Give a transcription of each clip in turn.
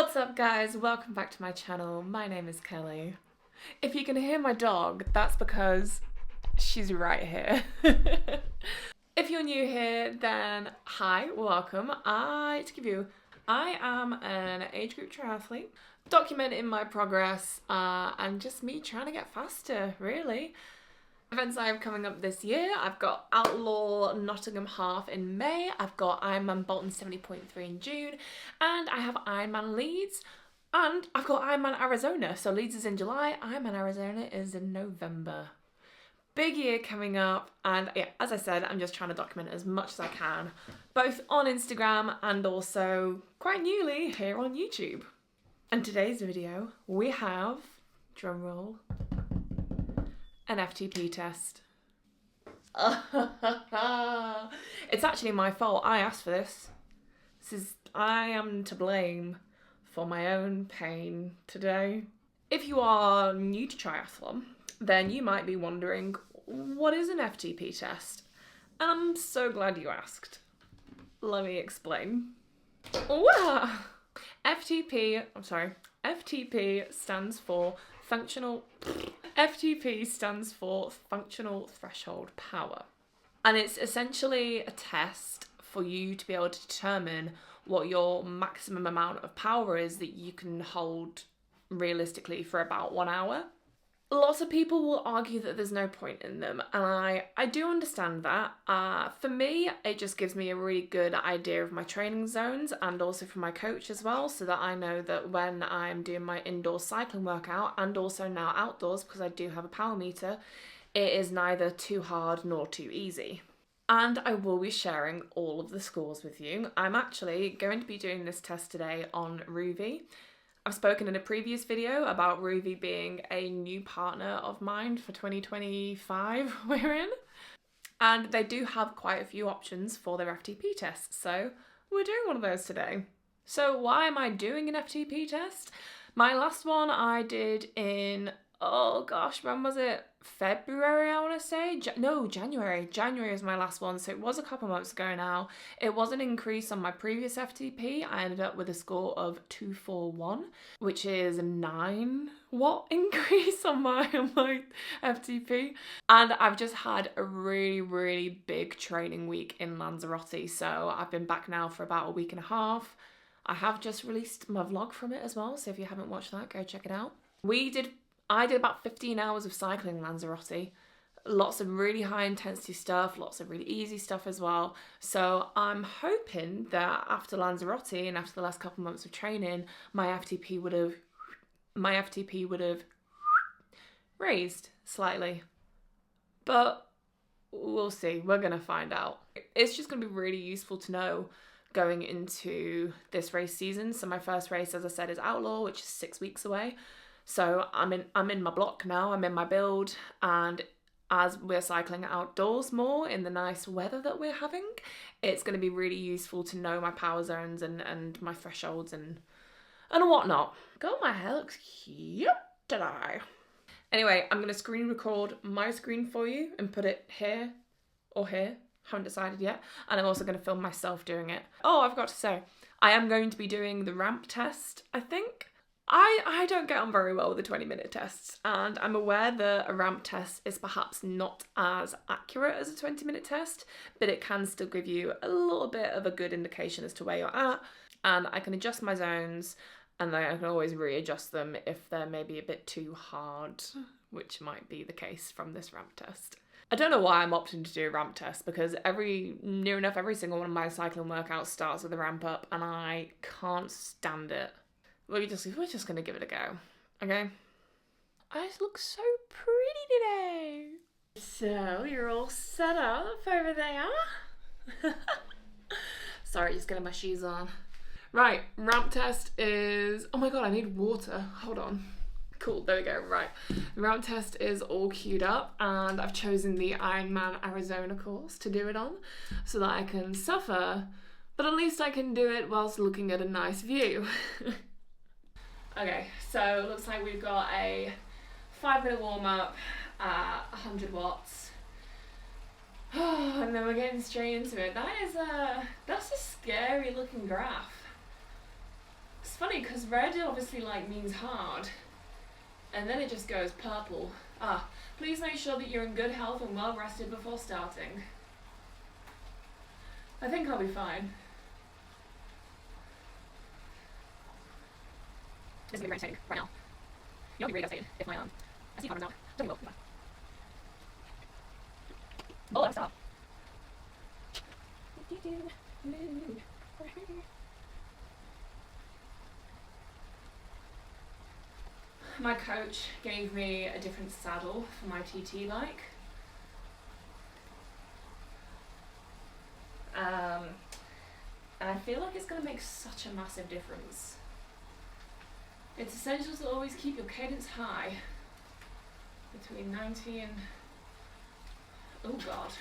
What's up guys, welcome back to my channel. My name is Kelly. If you can hear my dog, that's because she's right here. If you're new here, then hi, welcome. I am an age group triathlete, documenting my progress and just me trying to get faster, really. Events I have coming up this year, I've got Outlaw Nottingham Half in May, I've got Ironman Bolton 70.3 in June, and I have Ironman Leeds, and I've got Ironman Arizona. So Leeds is in July, Ironman Arizona is in November. Big year coming up, and yeah, as I said, I'm just trying to document as much as I can, both on Instagram and also quite newly here on YouTube. In today's video, we have, drumroll, an FTP test. It's actually my fault. I asked for this. I am to blame for my own pain today. If you are new to triathlon, then you might be wondering, what is an FTP test? And I'm so glad you asked. Let me explain. FTP stands for functional threshold power. And it's essentially a test for you to be able to determine what your maximum amount of power is that you can hold realistically for about 1 hour. Lots of people will argue that there's no point in them, and I do understand that. For me, it just gives me a really good idea of my training zones, and also for my coach as well, so that I know that when I'm doing my indoor cycling workout, and also now outdoors, because I do have a power meter, it is neither too hard nor too easy. And I will be sharing all of the scores with you. I'm actually going to be doing this test today on Rouvy. I've spoken in a previous video about Rouvy being a new partner of mine for 2025 we're in. And they do have quite a few options for their FTP tests, so we're doing one of those today. So why am I doing an FTP test? My last one I did in, when was it? February, I want to say? January. January was my last one, so it was a couple months ago now. It was an increase on my previous FTP. I ended up with a score of 241, which is a 9 watt increase on my FTP. And I've just had a really, really big training week in Lanzarote, so I've been back now for about a week and a half. I have just released my vlog from it as well, so if you haven't watched that, go check it out. I did about 15 hours of cycling in Lanzarote. Lots of really high intensity stuff, lots of really easy stuff as well. So I'm hoping that after Lanzarote and after the last couple months of training, my FTP would have raised slightly. But we'll see, we're gonna find out. It's just gonna be really useful to know going into this race season. So my first race, as I said, is Outlaw, which is 6 weeks away. So I'm in my block now, I'm in my build, and as we're cycling outdoors more in the nice weather that we're having, it's going to be really useful to know my power zones and my thresholds and whatnot. God, my hair looks cute today. Anyway, I'm going to screen record my screen for you and put it here or here. Haven't decided yet. And I'm also going to film myself doing it. Oh, I forgot to say, I am going to be doing the ramp test, I think. I don't get on very well with the 20-minute tests, and I'm aware that a ramp test is perhaps not as accurate as a 20-minute test, but it can still give you a little bit of a good indication as to where you're at, and I can adjust my zones, and then I can always readjust them if they're maybe a bit too hard, which might be the case from this ramp test. I don't know why I'm opting to do a ramp test, because near enough every single one of my cycling workouts starts with a ramp up, and I can't stand it. We're just gonna give it a go, okay? I just look so pretty today. So you're all set up over there. Sorry, just getting my shoes on. Right, ramp test is, oh my God, I need water. Hold on. Cool, there we go, right. The ramp test is all queued up, and I've chosen the Ironman Arizona course to do it on so that I can suffer, but at least I can do it whilst looking at a nice view. Okay, so looks like we've got a 5-minute warm-up at 100 watts. And then we're getting straight into it. That's a scary looking graph. It's funny because red obviously like means hard, and then it just goes purple. Please make sure that you're in good health and well rested before starting. I think I'll be fine. This is going to be very exciting right now. You know, I'll be really devastated if my SD card runs out. Don't be well. Oh, let's stop. My coach gave me a different saddle for my TT bike. And I feel like it's going to make such a massive difference. It's essential to always keep your cadence high, between 90 and, oh god.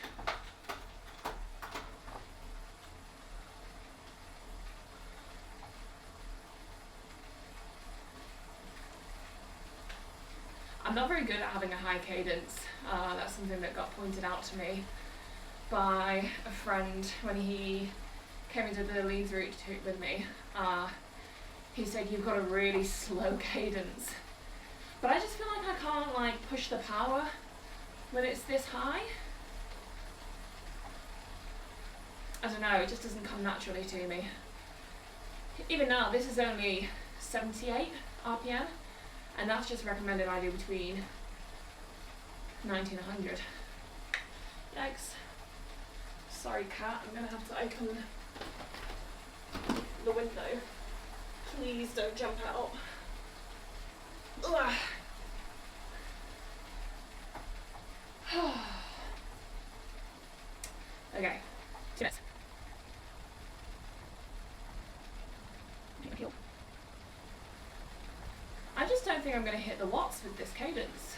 I'm not very good at having a high cadence. That's something that got pointed out to me by a friend when he came into the leads route with me. He said, you've got a really slow cadence. But I just feel like I can't like push the power when it's this high. I don't know, it just doesn't come naturally to me. Even now, this is only 78 RPM, and that's just recommended I do between 90 and 100. Yikes. Sorry cat, I'm gonna have to open the window. Please don't jump out. Ugh. Okay, 2 minutes. I just don't think I'm going to hit the watts with this cadence.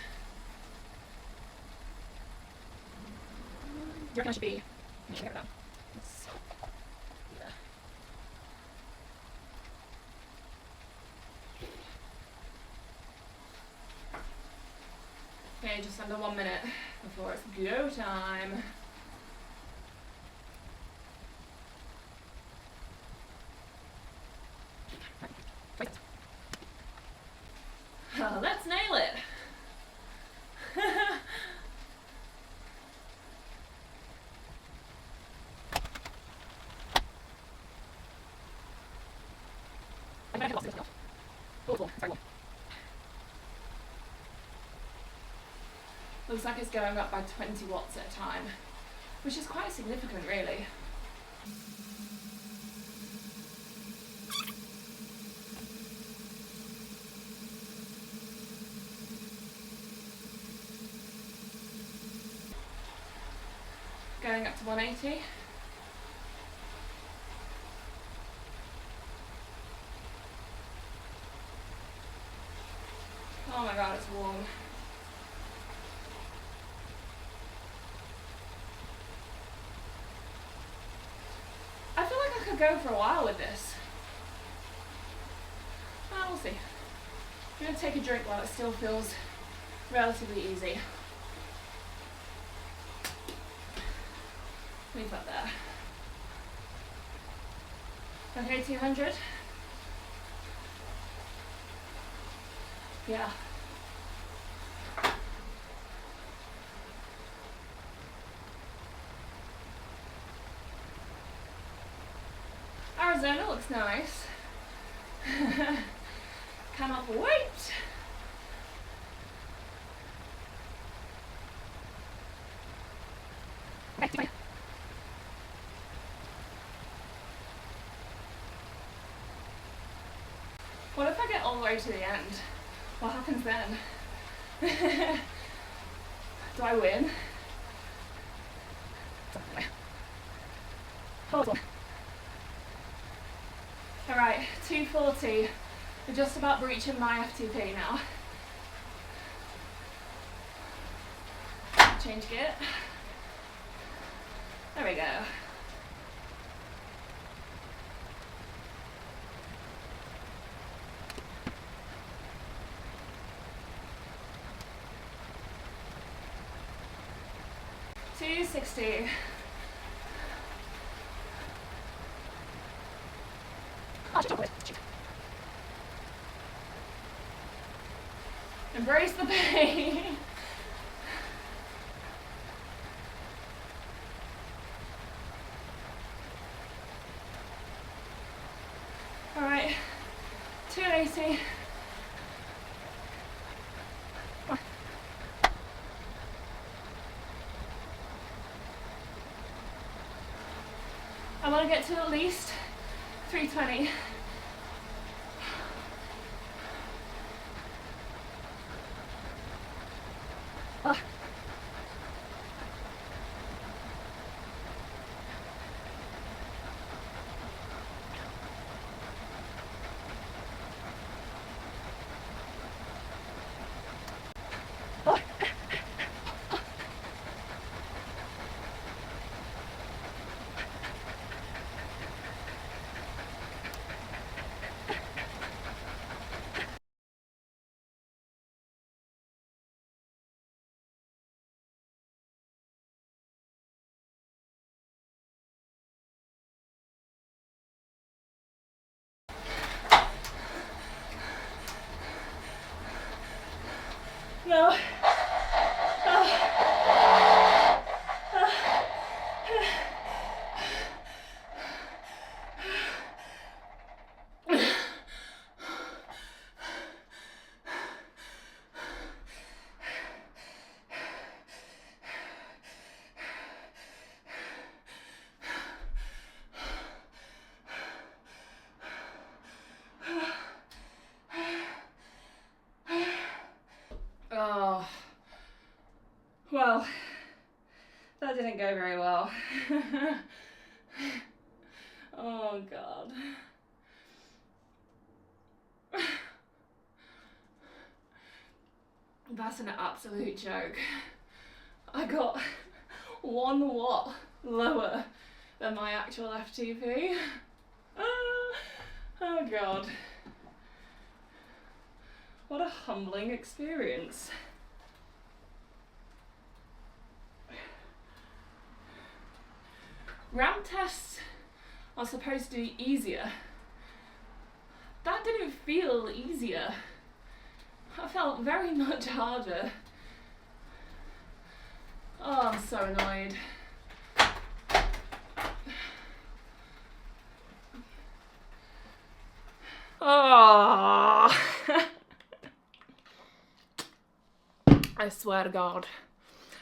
Do you reckon I should be? I should get it down. Okay, just under 1 minute before it's go time. Let's nail it. I might have lost it myself. Oh, cool. Sorry, looks like it's going up by 20 watts at a time, which is quite significant, really. Going up to 180. Oh my god, it's warm. I feel like I could go for a while with this. Oh, we'll see. I'm going to take a drink while it still feels relatively easy. Leave that there. Okay, 200. Yeah. Arizona looks nice. Cannot wait. Okay, what if I get all the way to the end? What happens then? Do I win? Alright, 240. We're just about breaching my FTP now. Change gear. There we go. $260. Oh, cheap chocolate. Cheap. Embrace the pain. All right, 280. I want to get to at least 320. No. Oh, well, that didn't go very well. Oh God. That's an absolute joke. I got 1 watt lower than my actual FTP. Oh God. What a humbling experience. Ramp tests are supposed to be easier. That didn't feel easier. That felt very much harder. Oh, I'm so annoyed. Oh. I swear to God.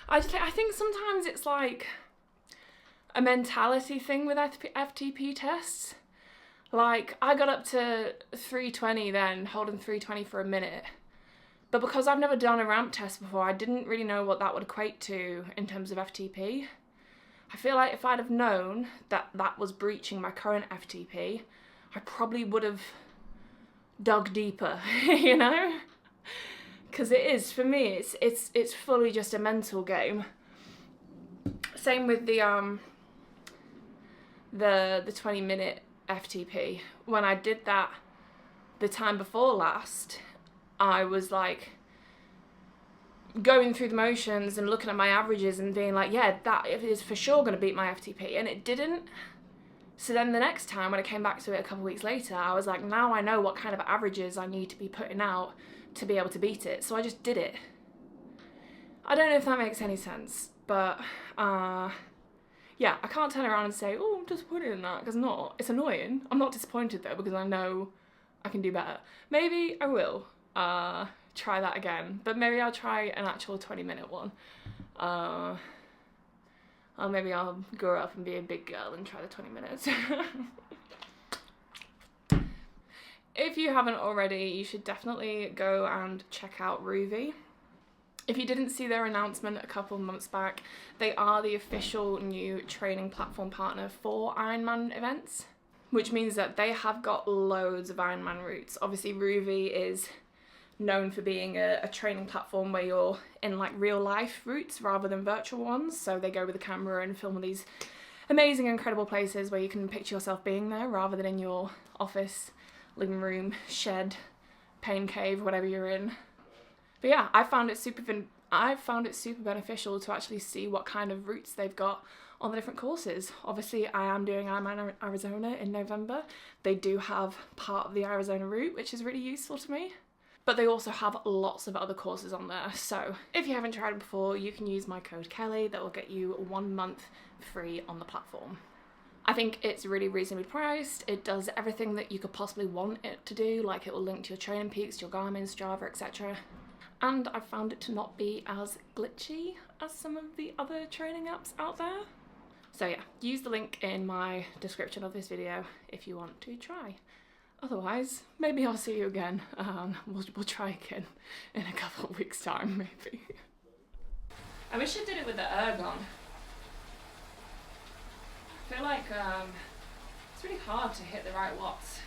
I think sometimes it's like a mentality thing with FTP tests. Like, I got up to 320 then, holding 320 for a minute. But because I've never done a ramp test before, I didn't really know what that would equate to in terms of FTP. I feel like if I'd have known that that was breaching my current FTP, I probably would have dug deeper, you know? Because it is, for me, it's fully just a mental game. Same with the 20-minute FTP. When I did that the time before last, I was like going through the motions and looking at my averages and being like, yeah, that is for sure going to beat my FTP, and it didn't. So then the next time when I came back to it a couple of weeks later, I was like, now I know what kind of averages I need to be putting out to be able to beat it. So I just did it. I don't know if that makes any sense, but yeah, I can't turn around and say, oh, I'm disappointed in that, because I'm not. It's annoying. I'm not disappointed though, because I know I can do better. Maybe I will try that again, but maybe I'll try an actual 20-minute one. Or maybe I'll grow up and be a big girl and try the 20 minutes. If you haven't already, you should definitely go and check out Rouvy. If you didn't see their announcement a couple of months back, they are the official new training platform partner for Ironman events, which means that they have got loads of Ironman routes. Obviously, Rouvy is known for being a training platform where you're in like real life routes rather than virtual ones. So they go with a camera and film these amazing, incredible places where you can picture yourself being there rather than in your office, living room, shed, pain cave, whatever you're in. But yeah, I found it super beneficial to actually see what kind of routes they've got on the different courses. Obviously, I am doing Ironman Arizona in November. They do have part of the Arizona route, which is really useful to me. But they also have lots of other courses on there. So if you haven't tried it before, you can use my code Kelly. That will get you 1 month free on the platform. I think it's really reasonably priced. It does everything that you could possibly want it to do, like it will link to your training peaks, to your Garmin, Strava, etc. And I found it to not be as glitchy as some of the other training apps out there. So yeah, use the link in my description of this video if you want to try. Otherwise, maybe I'll see you again. We'll try again in a couple of weeks' time, maybe. I wish I did it with the ergon. I feel like it's really hard to hit the right watts.